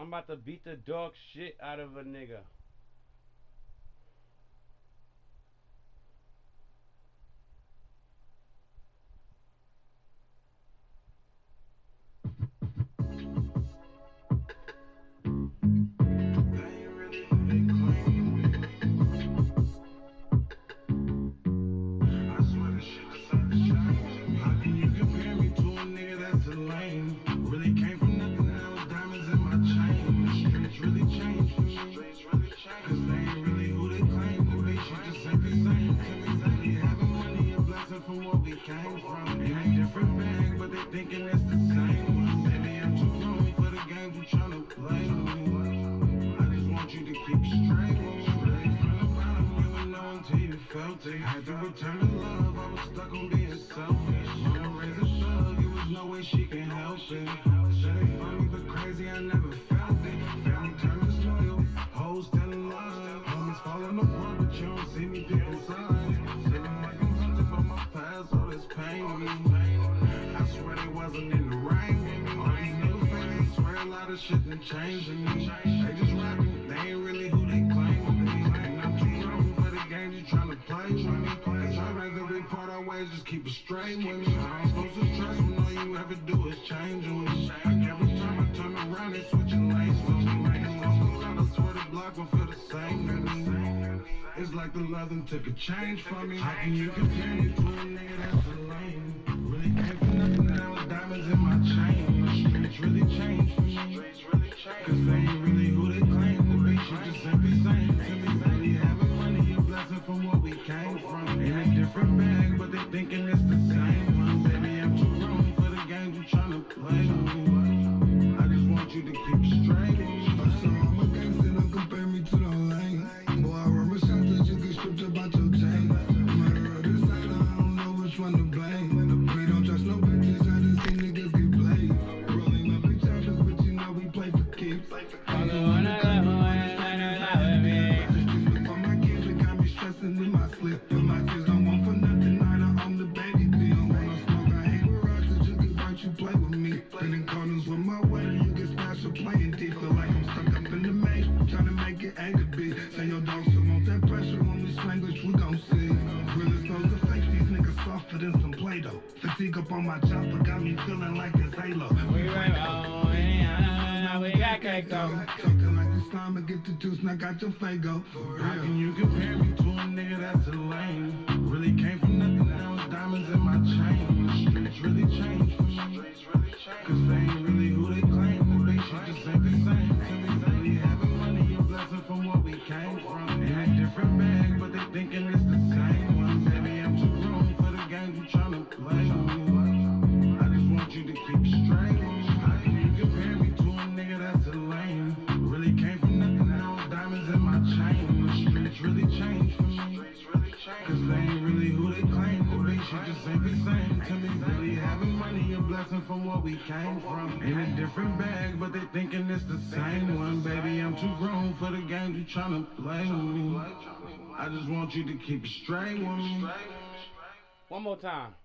I'm about to beat the dog shit out of a nigga. Had to return the love, I was stuck on being selfish. Wanna raise a thug, it was no way she can help it. Said they funny but crazy, I never felt it. Family turned disloyal, hoes still in love. Homies falling apart, but you don't see me picking sides. Feeling like I'm hunted by my past, all this pain with me. I swear they wasn't in the rain with me. All these new fans, I swear a lot of shit done changed in me. They just rapping, they ain't really who they claim to be. And I'm too grown for the games you tryna play with me. Cause I'd rather we part our ways, just keep it straight with me. I'm supposed to trust when all you ever do is change with me. Like every time I turn around, they switching lanes with me. And lost a lot, I swear the block won't feel the same to me. It's like the love them took a change from me. How can you compare me to a nigga that's a lame? Really came from nothing, now it's diamonds in my chain. The streets really changed for me. Cause they ain't really who they claim to be. She just ain't the same to me. Really having money, a blessing from what we came from. In a different bag, but they thinking it's the same one. Baby, I'm too grown for the games you tryna play with me. I just want you to keep it straight. So I'm a gangster, don't compare me to the lane. Boy, I run my shots that you get stripped about your chain. Murder of the side, I don't know which one to blame. We don't trust no bitches, I just see niggas get played. Rolling my big choppers, but you know we play for keeps. All the one I love, for my kids, it got me stressing in my sleep. And my kids don't want for nothing, I don't own the baby deal. When I smoke, I hang with rocks that you get right, you play with me. Spinning corners with my water, you get smashed for playing deep. Feel like I'm stuck up in the maze, trying to make it A to B. Say your dog still want that pressure when we swing, which we gon' see. Realest knows the fake, these niggas softer than some Play-Doh. Fatigue up on my chopper, got me feeling like it's Halo. We right on, we got cake though. Talking like this time, I get the juice, now got your Fago. How can you compare me to a nigga that's a lame? Really came from nothing, now it's diamonds in my chain. The streets really changed for me. Cause they ain't really who they claim to be. She just ain't the same to me. Really having money, a blessing from what we came from. In a different bag, but they thinking it's the same one. Baby, I'm too grown for the games you tryna play with me. I just want you to keep it straight. How can you compare me to a nigga that's a lame? Really came from nothing, now it's diamonds in my chain. The streets really changed for me. Cause they ain't really who they claim to be. She just ain't the same to me. Really having money, a blessing from what we came from. In a different bag, but they thinking it's the same one. Baby, I'm too grown for the games you tryna play with me. I just want you to keep it straight with me. One more time.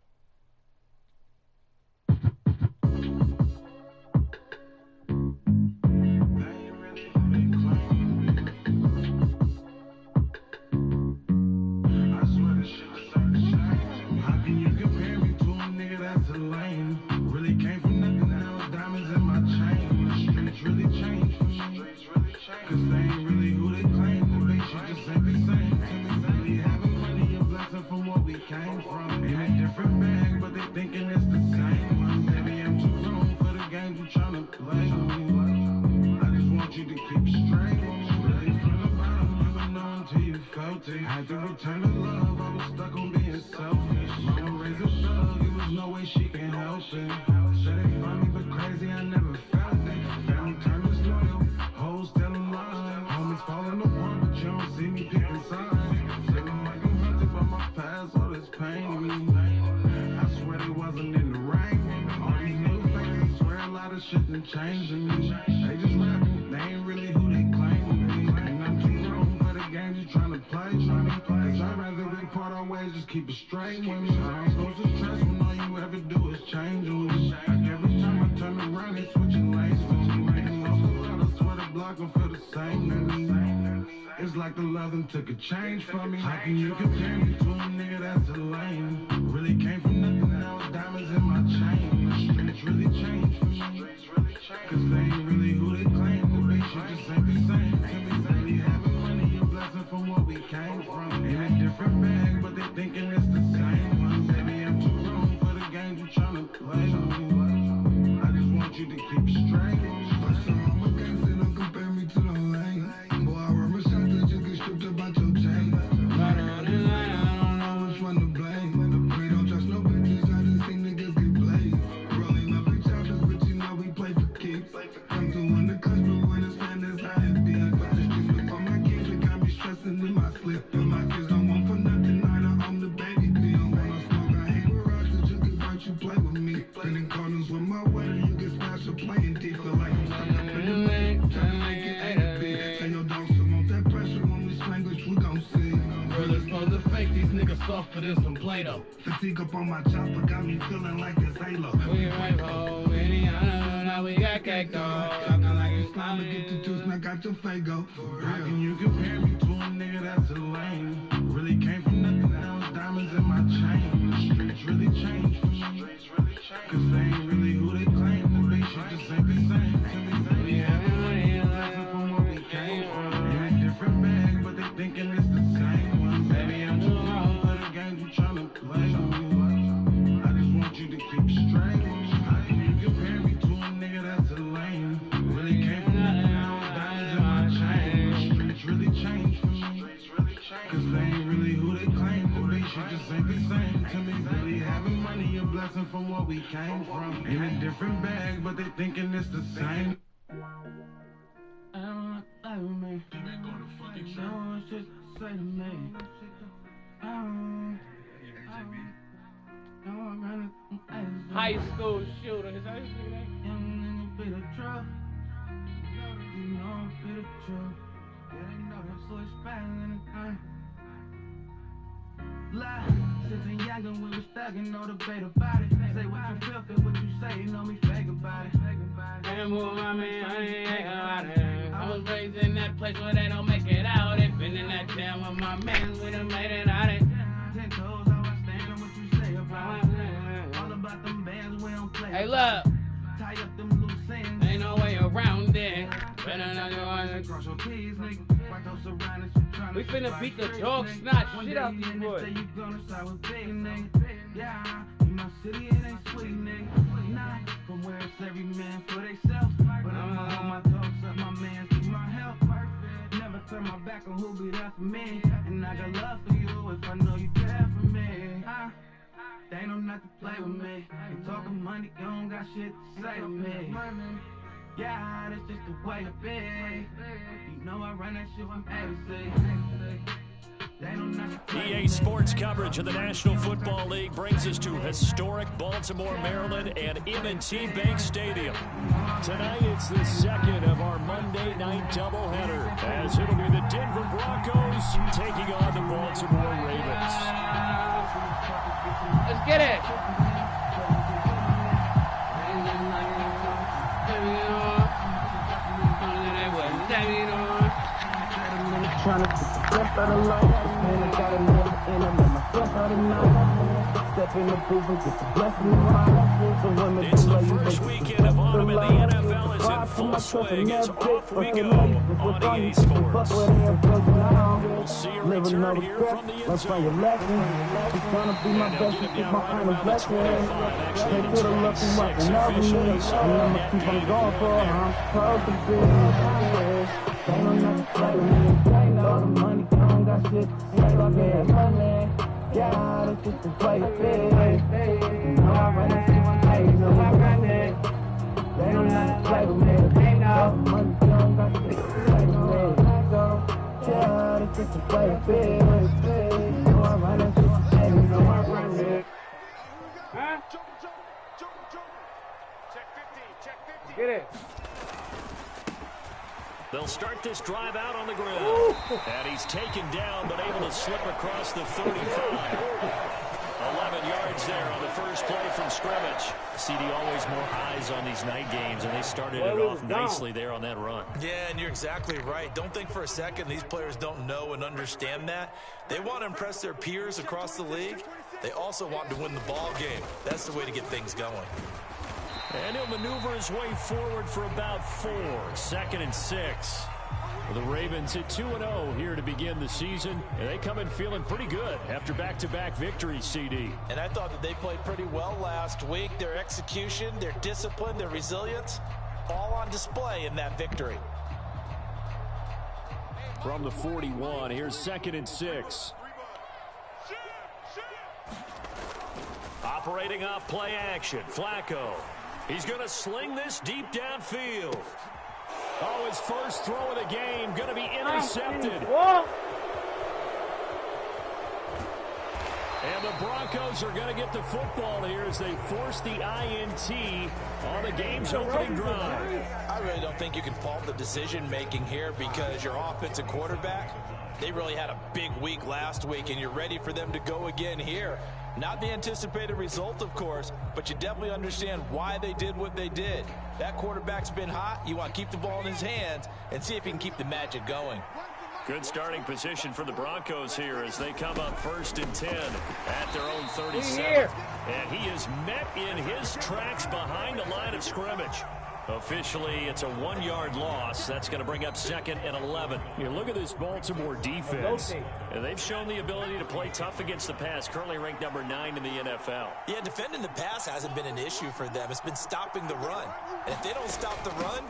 Had to return the love, I was stuck on being selfish. Mama raised a thug, it was no way she can help it. Said they funny but crazy, I never felt it. Family turned disloyal, hoes still in love. Homies falling apart, but you don't see me picking sides. Feeling like I'm hunted by my past, all this pain with me. I swear they wasn't in the rain with me. All these new fans, I swear a lot of shit done changed in me. They just rapping, they ain't really who they claim to be. And I'm too grown for the games you tryna play. Cause I'd rather we part our ways, just keep it straight with me. I ain't supposed to trust when all you ever do is change with me. Like every time I turn around, they switching lanes for me. And lost a lot, I swear I can feel the same. It's like the loving took a change from me. How can you compare me to a nigga that's a lame? Really came from nothing, now it's diamonds in my chain. The streets really changed for me. Cause they ain't really who they claim to be. Shit just ain't the same to me. Really having money, a blessing from what we came from. In a different bag, but they thinking it's the same one. Baby, I'm too grown for the games you tryna play. I just want you to keep straight. So I'm a gangster, don't compare me to no lame. Boy, I remember shots that you get stripped about your chain. Right around the line, I don't know which one to blame. We don't trust no bitches, I just see niggas get played. Rolling up in choppers, but you know we play for keeps. Come to win the cuss, but when it's fun, that's how it be. But the streets before my kids, it got me stressing in my slip. And my kids don't want for nothing, either I'm the baby B. Don't wanna smoke, I hang with rocks, that you can fight, you play with me. Spinning corners with my weather, you get smashed or playing deep. Feel like I'm stuck up in the lane, trying to make it A to B. Tell your dogs to want that pressure when we swing, which we gon' see. Brothers supposed to fake, these niggas softer than some Play-Doh. Fatigue up on my chopper, got me feeling like it's Halo. We right home, Indiana, now we got cake though. Talking like it's Time to slimy. get the juice, now got your Fago. How can you compare me to a nigga that's a lame? Really came from nothing, now it's diamonds in my chain. The streets really changed for me. Cause they ain't really who they claim to be. Shit just ain't the same to me. We having money, Blessing from where we came from. In a different bag, but they thinking it's the same one. Baby, I'm too grown for the games you tryna play. I just want you to keep straight. How can you compare me to a nigga that's a lame? Really came from nothing, now it's diamonds in my chain. The streets really changed for me. Cause they ain't really who they claim to be. Shit just ain't the same to me. Really having money, a blessing from what we came from. In a different bag, but they thinking it's the same. I don't like that with me. They been going to fucking show. No shit to say to me. high school shooter. Is that his name? Young nigga be the truth. You know it be the truth. Yeah, they know that so it's bad in the time. Lie, since younger we was stuck and no debate about it. Say what you feel, feel what you say, you know me fake about it. And move my man, I ain't about it. I was raised in that place where they don't make it out. They been in that town with my mans, we done made it out. 10 toes, how I stand on what you say about it. All about them bands, we don't play. Hey, look. Tie up them loose ends. Ain't no way around it. Better not go on. Cross your T's, nigga. Watch those surroundings. We finna beat the dog snot shit out these boys. You gonna start with big nigga. Yeah, in my city it ain't sweet nigga. Nah, from where it's every man for theyself. But I'ma hold my talks up, my man see my help. Never turn my back on who be there for me. And I got love for you if I know you care for me. They ain't no not to play with me. You talking money, you don't got shit to say to me. Yeah, that's just the way it be. You know I run that shit from ABC. EA Sports coverage of the National Football League brings us to historic Baltimore, Maryland and M&T Bank Stadium. Tonight it's the second of our Monday night doubleheader, as it'll be the Denver Broncos taking on the Baltimore Ravens. Let's get it. Trying to put the breath out of life. Man, I gotta live and I let myself out of night. Step in the booth and get the blessing in my life. So women It's the first weekend of autumn in the NFL. It's in full swing. It's off we go on EA Sports. We'll see a return here from the end zone. It's gonna be my best to keep my honor blessing. Take to the left and right and never miss. And I'ma keep on going for I'm supposed to be. Ain't no nothing to play with me. Ain't all the money, don't got shit to say about me. Money, yeah, that's just the way it is. You know I run that shit one day, you know I run it. Ain't no nothing to play with me. Ain't all the money, don't got shit to say about me. Yeah, that's just the way it is. You know I run that shit one day, you know I run it. Huh? Get it. They'll start this drive out on the ground. And he's taken down, but able to slip across the 35. 11 yards there on the first play from scrimmage. CD, always more eyes on these night games, and they started it off nicely there on that run. Yeah, and you're exactly right. Don't think for a second these players don't know and understand that. They want to impress their peers across the league. They also want to win the ball game. That's the way to get things going. And he'll maneuver his way forward for about 4. 2nd and 6. The Ravens at 2-0 here to begin the season, and they come in feeling pretty good after back-to-back victories, CD. And I thought that they played pretty well last week. Their execution, their discipline, their resilience, all on display in that victory. From the 41, here's 2nd and 6. Operating off play action, Flacco. He's going to sling this deep downfield. Oh, his first throw of the game going to be intercepted. And the Broncos are going to get the football here as they force the INT on the game's opening drive. I really don't think you can fault the decision-making here because your offensive quarterback, they really had a big week last week, and you're ready for them to go again here. Not the anticipated result, of course, but you definitely understand why they did what they did. That quarterback's been hot. You want to keep the ball in his hands and see if he can keep the magic going. Good starting position for the Broncos here as they come up 1st and 10 at their own 37. And he is met in his tracks behind the line of scrimmage. Officially, it's a 1-yard loss. That's going to bring up 2nd and 11. You look at this Baltimore defense, and they've shown the ability to play tough against the pass, currently ranked number 9 in the NFL. Yeah, defending the pass hasn't been an issue for them. It's been stopping the run. And if they don't stop the run,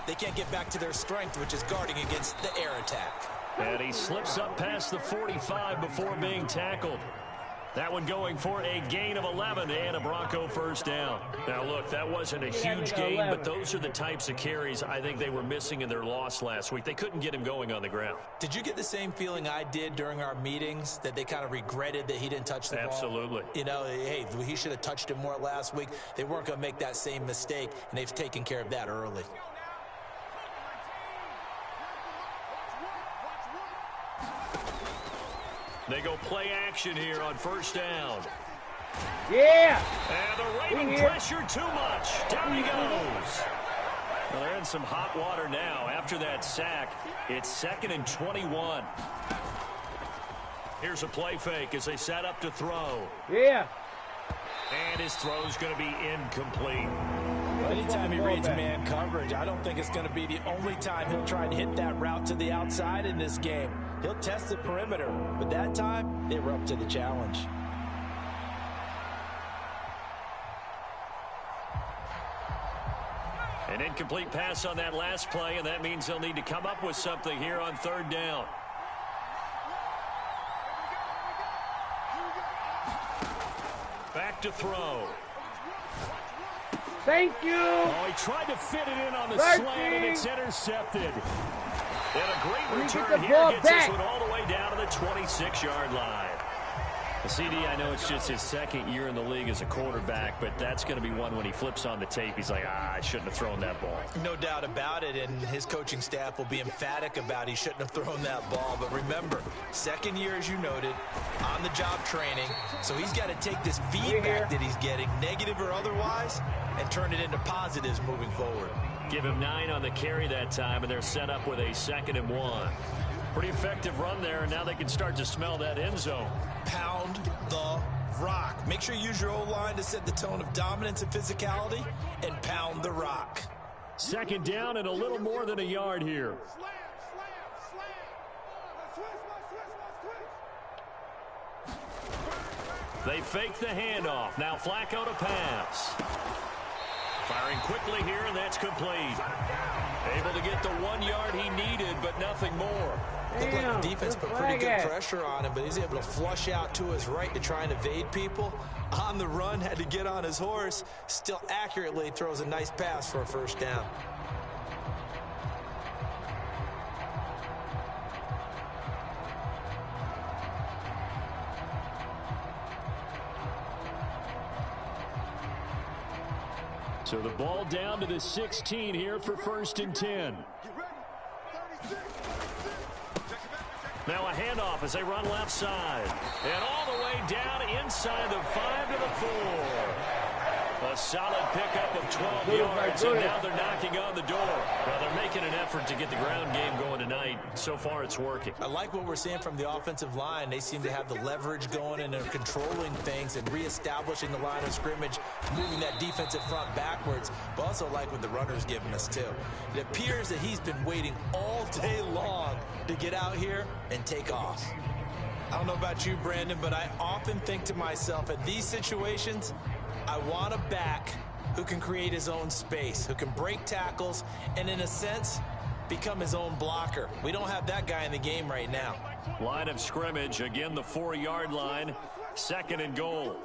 they can't get back to their strength, which is guarding against the air attack. And he slips up past the 45 before being tackled. That one going for a gain of 11 and a Bronco first down. Now, look, that wasn't a huge gain, but those are the types of carries I think they were missing in their loss last week. They couldn't get him going on the ground. Did you get the same feeling I did during our meetings, that they kind of regretted that he didn't touch the ball? Absolutely. You know, hey, he should have touched it more last week. They weren't going to make that same mistake, and they've taken care of that early. They go play action here on first down. Yeah! And the Raven pressure too much. Down he goes. Well, they're in some hot water now. After that sack, it's 2nd and 21. Here's a play fake as they set up to throw. Yeah! And his throw's going to be incomplete. Anytime he reads man coverage, I don't think it's going to be the only time he'll try and hit that route to the outside in this game. He'll test the perimeter, but that time, they were up to the challenge. An incomplete pass on that last play, and that means they'll need to come up with something here on 3rd down. Back to throw. Thank you. Oh, he tried to fit it in on the slant, and it's intercepted. And a great return here gets this one all the way down to the 26-yard line. CD, I know it's just his 2nd year in the league as a quarterback, but that's going to be one when he flips on the tape. He's like, I shouldn't have thrown that ball. No doubt about it, and his coaching staff will be emphatic about he shouldn't have thrown that ball. But remember, 2nd year, as you noted, on-the-job training, so he's got to take this feedback that he's getting, negative or otherwise, and turn it into positives moving forward. Give him 9 on the carry that time, and they're set up with a 2nd and 1. Pretty effective run there, and now they can start to smell that end zone. Pound the rock. Make sure you use your O-line to set the tone of dominance and physicality, and pound the rock. 2nd down and a little more than a yard here. They fake the handoff. Now Flacco to pass. Firing quickly here, and that's complete. Able to get the 1 yard he needed, but nothing more. Looked like the defense put pretty good pressure on him, but he's able to flush out to his right to try and evade people. On the run, had to get on his horse. Still accurately throws a nice pass for a first down. So the ball down to the 16 here for 1st and 10. Now a handoff as they run left side. And all the way down inside the 5 to the 4. A solid pickup of 12 yards, and now they're knocking on the door. Well, they're making an effort to get the ground game going tonight. So far, it's working. I like what we're seeing from the offensive line. They seem to have the leverage going, and they're controlling things and reestablishing the line of scrimmage, moving that defensive front backwards. But also like what the runner's giving us, too. It appears that he's been waiting all day long to get out here and take off. I don't know about you, Brandon, but I often think to myself, in these situations, I want a back who can create his own space, who can break tackles, and in a sense, become his own blocker. We don't have that guy in the game right now. Line of scrimmage, again the 4-yard line, 2nd and goal.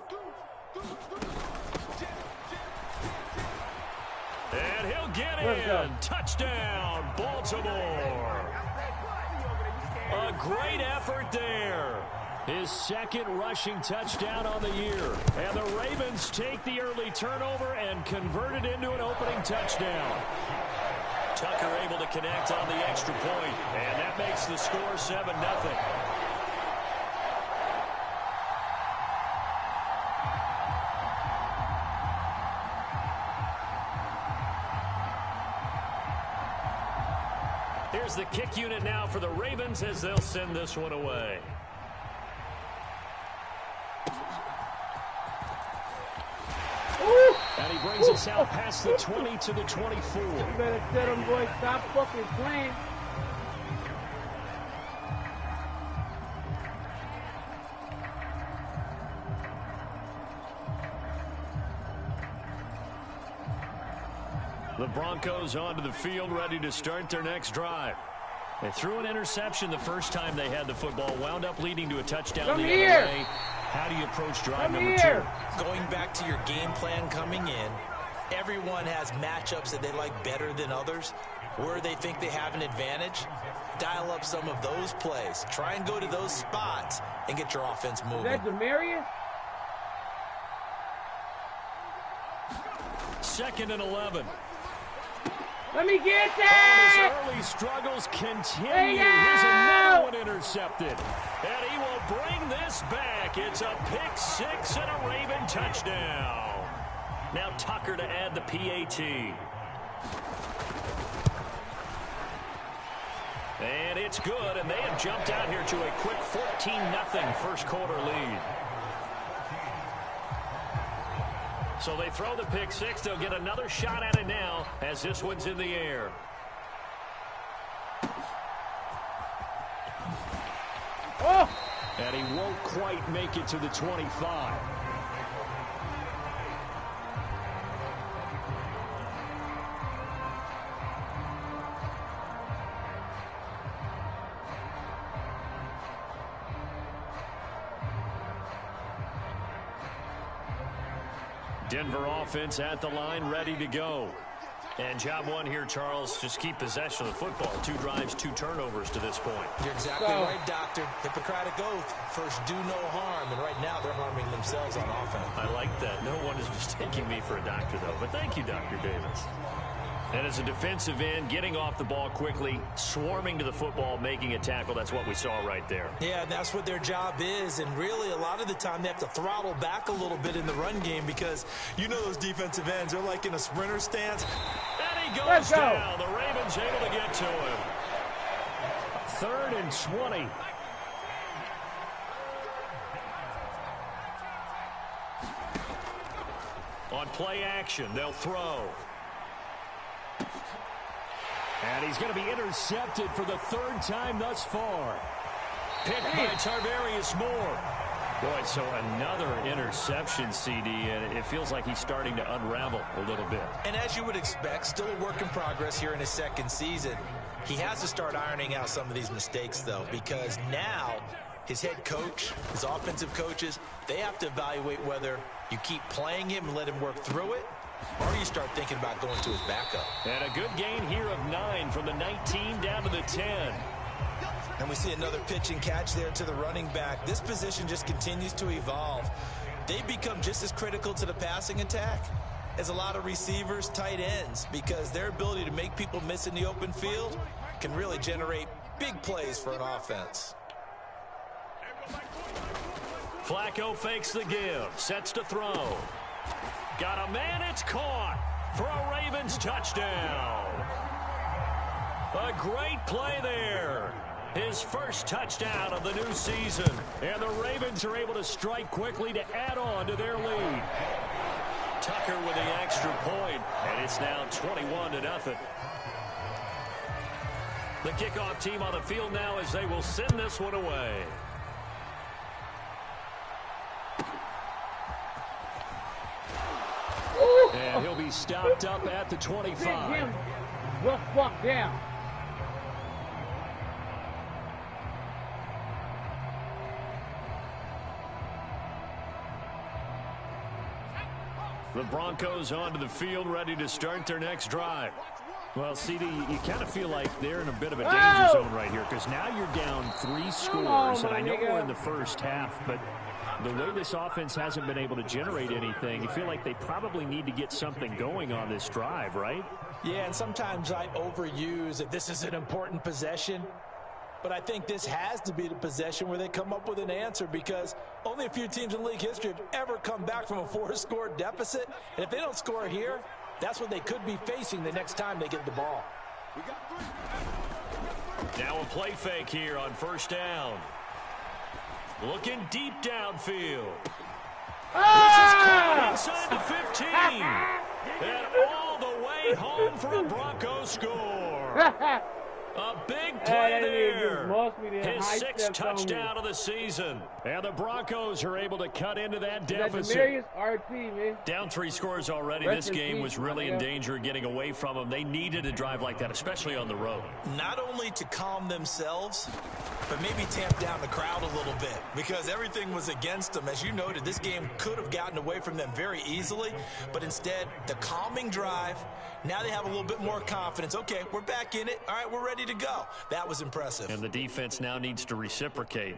And he'll get in. Touchdown, Baltimore. A great effort there. His 2nd rushing touchdown on the year. And the Ravens take the early turnover and convert it into an opening touchdown. Tucker able to connect on the extra point, and that makes the score 7-0. Here's the kick unit now for the Ravens as they'll send this one away. And he brings us out past the 20 to the 24. You better tell them boys stop fucking playing. The Broncos onto the field, ready to start their next drive. They threw an interception the first time they had the football, wound up leading to a touchdown the other way. How do you approach drive number 2? Going back to your game plan coming in, everyone has matchups that they like better than others, where they think they have an advantage. Dial up some of those plays. Try and go to those spots and get your offense moving. Is that Demarius? 2nd and 11. Let me get that! His early struggles continue. Here's another one intercepted. And he will bring this back. It's a pick 6 and a Raven touchdown. Now Tucker to add the PAT. And it's good, and they have jumped out here to a quick 14-0 first quarter lead. So they throw the pick 6. They'll get another shot at it now as this one's in the air. Oh! And he won't quite make it to the 25. Denver offense at the line, ready to go. And job one here, Charles, just keep possession of the football. 2 drives, 2 turnovers to this point. You're exactly right, Doctor. Hippocratic oath, first do no harm. And right now they're harming themselves on offense. I like that. No one is mistaking me for a doctor, though. But thank you, Dr. Davis. And as a defensive end, getting off the ball quickly, swarming to the football, making a tackle, that's what we saw right there. Yeah, that's what their job is. And really, a lot of the time, they have to throttle back a little bit in the run game because you know those defensive ends, they're like in a sprinter stance. And he goes down. The Ravens able to get to him. 3rd and 20. On play action, they'll throw. And he's going to be intercepted for the 3rd time thus far. Picked by Tarvarius Moore. Boy, so another interception, CD, and it feels like he's starting to unravel a little bit. And as you would expect, still a work in progress here in his 2nd season. He has to start ironing out some of these mistakes, though, because now his head coach, his offensive coaches, they have to evaluate whether you keep playing him and let him work through it, or you start thinking about going to his backup. And a good gain here of 9 from the 19 down to the 10. And we see another pitch and catch there to the running back. This position just continues to evolve. They become just as critical to the passing attack as a lot of receivers, tight ends, because their ability to make people miss in the open field can really generate big plays for an offense. Flacco fakes the give, sets to throw. Got a man, it's caught for a Ravens touchdown. A great play there. His first touchdown of the new season. And the Ravens are able to strike quickly to add on to their lead. Tucker with the extra point, and it's now 21-0. The kickoff team on the field now as they will send this one away. And he'll be stopped up at the 25. Rough walk down. The Broncos onto the field, ready to start their next drive. Well, CD, you kind of feel like they're in a bit of a danger zone right here because now you're down 3 scores, and I know we're in the first half, but the way this offense hasn't been able to generate anything, you feel like they probably need to get something going on this drive, right? Yeah, and sometimes I overuse that this is an important possession. But I think this has to be the possession where they come up with an answer because only a few teams in league history have ever come back from a 4-score deficit. And if they don't score here, that's what they could be facing the next time they get the ball. Now a play fake here on first down. Looking deep downfield. This is caught inside the 15. And all the way home for a Broncos score. A big play there. His 6th touchdown of the season. And the Broncos are able to cut into that deficit. Down 3 scores already. This game was really in danger of getting away from them. They needed a drive like that, especially on the road. Not only to calm themselves, but maybe tamp down the crowd a little bit because everything was against them. As you noted, this game could have gotten away from them very easily, but instead, the calming drive, now they have a little bit more confidence. Okay, we're back in it. All right, we're ready to go. That was impressive. And the defense now needs to reciprocate.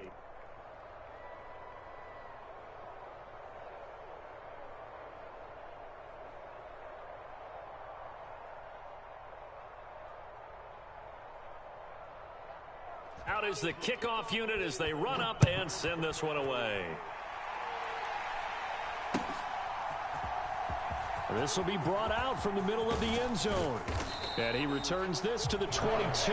Out is the kickoff unit as they run up and send this one away. This will be brought out from the middle of the end zone. And he returns this to the 22.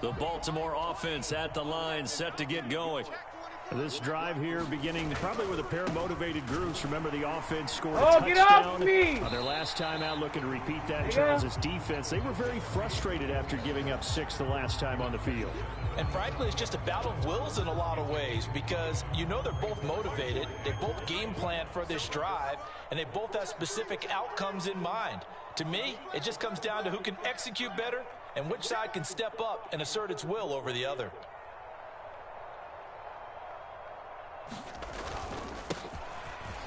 The Baltimore offense at the line, set to get going. This drive here beginning probably with a pair of motivated groups. Remember, the offense scored a touchdown. Get off me! Their last time out, looking to repeat that. Charles' defense, they were very frustrated after giving up 6 the last time on the field. And frankly, it's just a battle of wills in a lot of ways because you know they're both motivated. They both game plan for this drive, and they both have specific outcomes in mind. To me, it just comes down to who can execute better and which side can step up and assert its will over the other.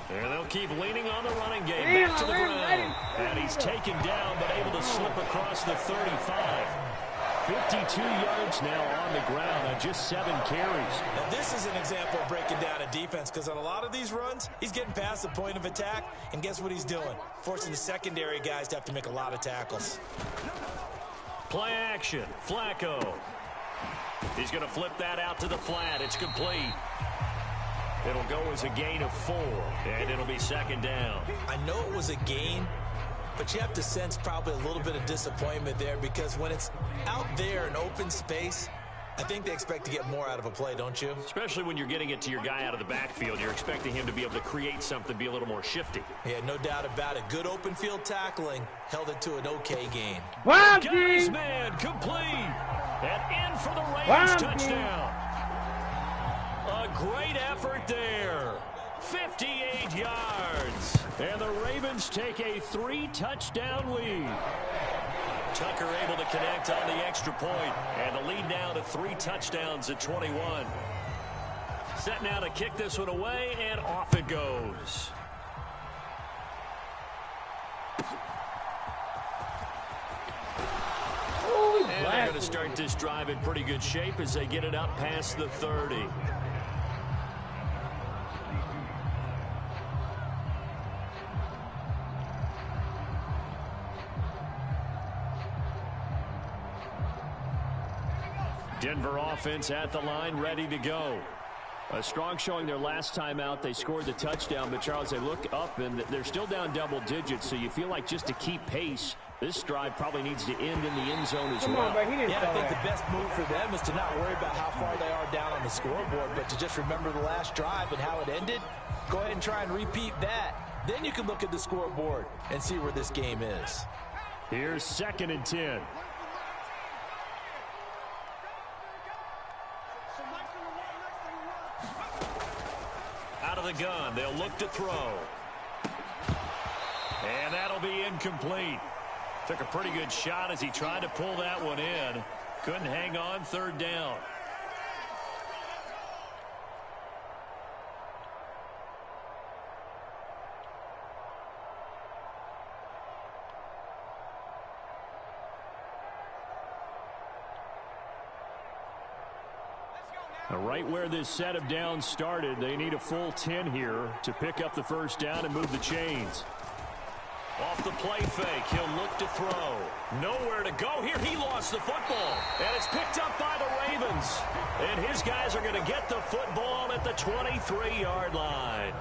And they'll keep leaning on the running game. Back to the ground. And he's taken down, but able to slip across the 35. 52 yards now on the ground on just 7 carries. Now this is an example of breaking down a defense because on a lot of these runs, he's getting past the point of attack, and guess what he's doing? Forcing the secondary guys to have to make a lot of tackles. Play action. Flacco. He's going to flip that out to the flat. It's complete. It'll go as a gain of 4, and it'll be second down. I know it was a gain, but you have to sense probably a little bit of disappointment there because when it's out there in open space, I think they expect to get more out of a play, don't you? Especially when you're getting it to your guy out of the backfield. You're expecting him to be able to create something, be a little more shifty. Yeah, no doubt about it. Good open field tackling held it to an okay gain. Guy's man complete. And in for the Ravens touchdown. A great effort there. 58 yards. And the Ravens take a 3-touchdown lead. Tucker able to connect on the extra point. And the lead now to 3 touchdowns at 21. Set now to kick this one away, and off it goes. And they're going to start this drive in pretty good shape as they get it up past the 30. Denver offense at the line, ready to go. A strong showing their last time out. They scored the touchdown, but Charles, they look up and they're still down double digits, so you feel like just to keep pace, this drive probably needs to end in the end zone as well. Yeah, I think the best move for them is to not worry about how far they are down on the scoreboard, but to just remember the last drive and how it ended. Go ahead and try and repeat that. Then you can look at the scoreboard and see where this game is. Here's 2nd and 10. Out of the gun, they'll look to throw. And that'll be incomplete. Took a pretty good shot as he tried to pull that one in. Couldn't hang on, 3rd down. Right where this set of downs started, they need a full 10 here to pick up the 1st down and move the chains. Off the play fake, he'll look to throw. Nowhere to go here. He lost the football, and it's picked up by the Ravens. And his guys are going to get the football at the 23-yard line.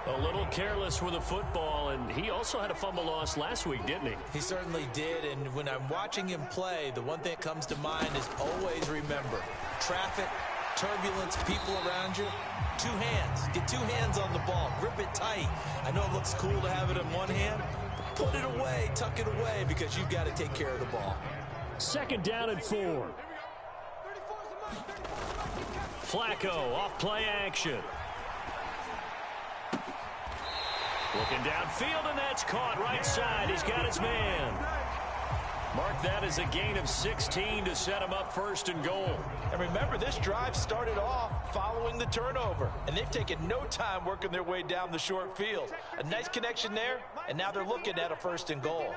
A little careless with the football, and he also had a fumble loss last week, didn't he? He certainly did, and when I'm watching him play, the one thing that comes to mind is always remember, traffic, turbulence, people around you, 2 hands. Get 2 hands on the ball. Grip it tight. I know it looks cool to have it in one hand, but put it away, tuck it away, because you've got to take care of the ball. 2nd down and 4. Flacco off play action. Looking downfield, and that's caught right side. He's got his man. Mark that as a gain of 16 to set him up 1st and goal. And remember, this drive started off following the turnover, and they've taken no time working their way down the short field. A nice connection there, and now they're looking at a 1st and goal.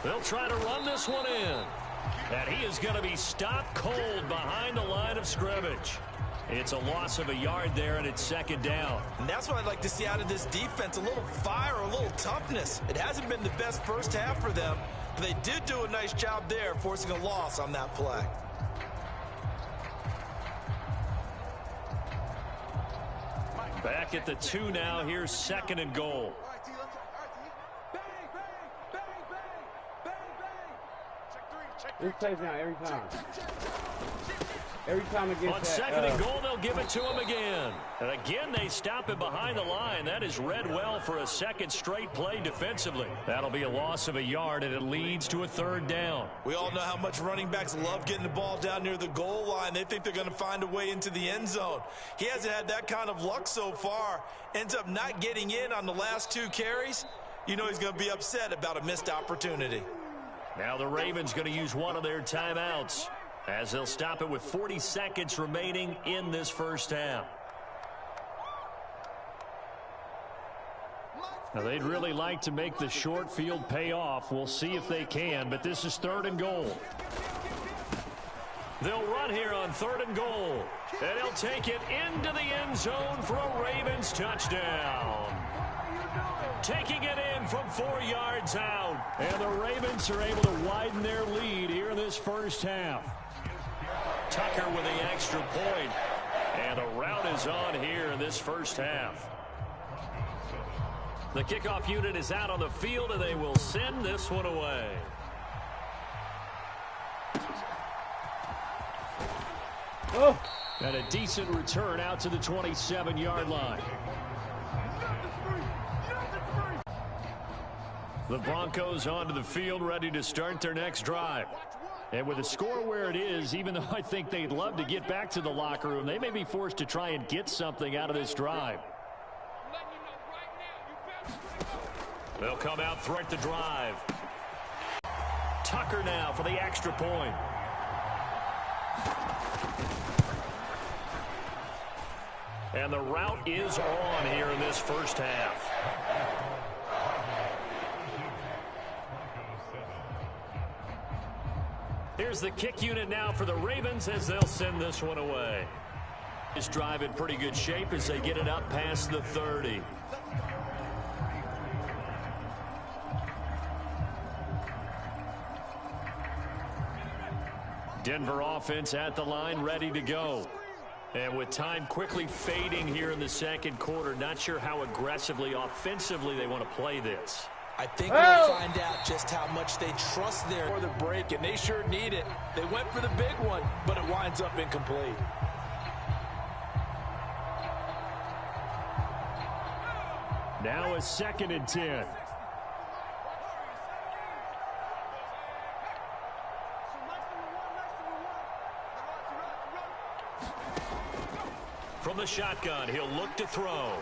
They'll try to run this one in. And he is going to be stopped cold behind the line of scrimmage. It's a loss of a yard there, and it's 2nd down. And that's what I'd like to see out of this defense, a little fire, a little toughness. It hasn't been the best first half for them, but they did do a nice job there, forcing a loss on that play. Back at the 2 now. Here's 2nd and goal. This plays now every time. Every time it gets on 2nd and goal, they'll give it to him again. And again, they stop it behind the line. That is read well for a 2nd straight play defensively. That'll be a loss of a yard, and it leads to a 3rd down. We all know how much running backs love getting the ball down near the goal line. They think they're going to find a way into the end zone. He hasn't had that kind of luck so far. Ends up not getting in on the last 2 carries. You know he's going to be upset about a missed opportunity. Now the Ravens going to use one of their timeouts, as they'll stop it with 40 seconds remaining in this 1st half. Now, they'd really like to make the short field pay off. We'll see if they can, but this is 3rd and goal. They'll run here on 3rd and goal, and they'll take it into the end zone for a Ravens touchdown. Taking it in from 4 yards out, and the Ravens are able to widen their lead here in this 1st half. Tucker with the extra point, and a rout is on here in this 1st half. The kickoff unit is out on the field, and they will send this one away. Oh. And a decent return out to the 27-yard line. The Broncos onto the field, ready to start their next drive. And with the score where it is, even though I think they'd love to get back to the locker room, they may be forced to try and get something out of this drive. They'll come out throughout the drive. Tucker now for the extra point. And the rout is on here in this 1st half. Here's the kick unit now for the Ravens as they'll send this one away. This drive in pretty good shape as they get it up past the 30. Denver offense at the line, ready to go. And with time quickly fading here in the second quarter, not sure how aggressively, offensively they want to play this. I think we'll find out just how much they trust their for the break, and they sure need it. They went for the big one, but it winds up incomplete. Now a 2nd and 10. From the shotgun, he'll look to throw.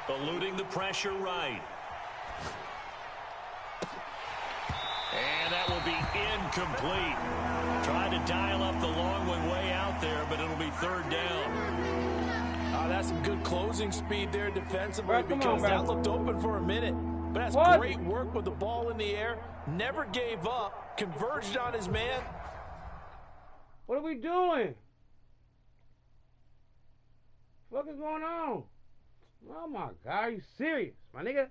Eluding the pressure right. And that will be incomplete. Trying to dial up the long one way out there, but it'll be 3rd down. That's some good closing speed there defensively, because that looked open for a minute. But that's great work with the ball in the air. Never gave up. Converged on his man. What are we doing? What is going on? Oh my God, are you serious, my nigga?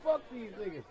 Fuck these niggas.